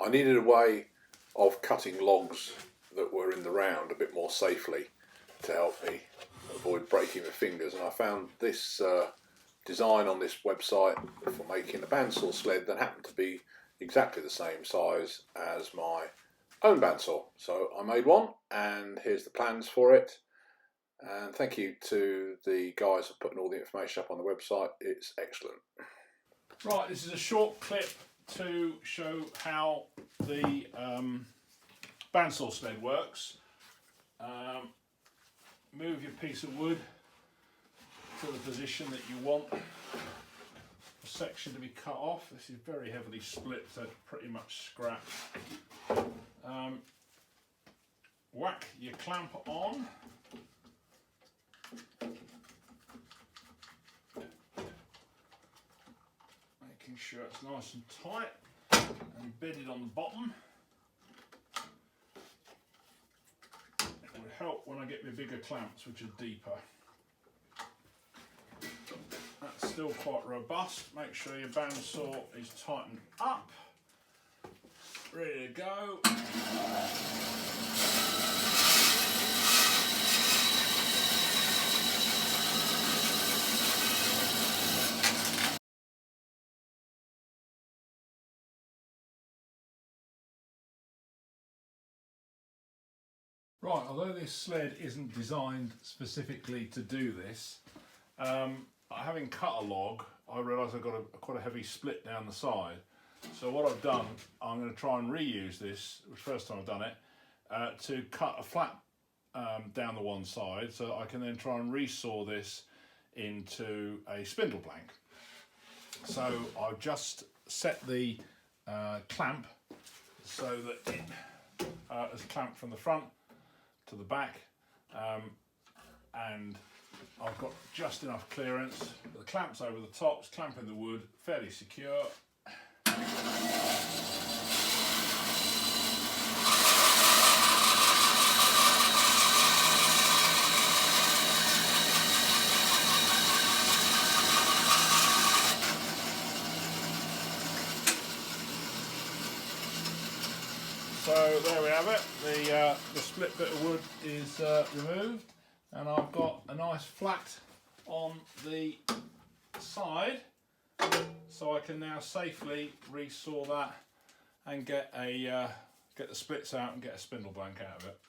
I needed a way of cutting logs that were in the round a bit more safely to help me avoid breaking my fingers, and I found this design on this website for making a bandsaw sled that happened to be exactly the same size as my own bandsaw. So I made one, and here's the plans for it. And thank you to the guys for putting all the information up on the website. It's excellent. Right, this is a short clip to show how the bandsaw sled works. Move your piece of wood to the position that you want the section to be cut off. This is very heavily split, so it's pretty much scrap. Whack your clamp on. Making sure it's nice and tight and bedded on the bottom. It would help when I get my bigger clamps, which are deeper. That's still quite robust. Make sure your bandsaw is tightened up. Ready to go. Right, although this sled isn't designed specifically to do this, having cut a log, I realised I've got quite a heavy split down the side. So what I've done, I'm going to try and reuse this, which is the first time I've done it, to cut a flap down the one side, so I can then try and resaw this into a spindle blank. So I've just set the clamp so that it is clamped from the front to the back, and I've got just enough clearance. The clamp's over the top, it's clamping the wood, fairly secure. So there we have it, the split bit of wood is removed, and I've got a nice flat on the side, so I can now safely resaw that and get the splits out and get a spindle blank out of it.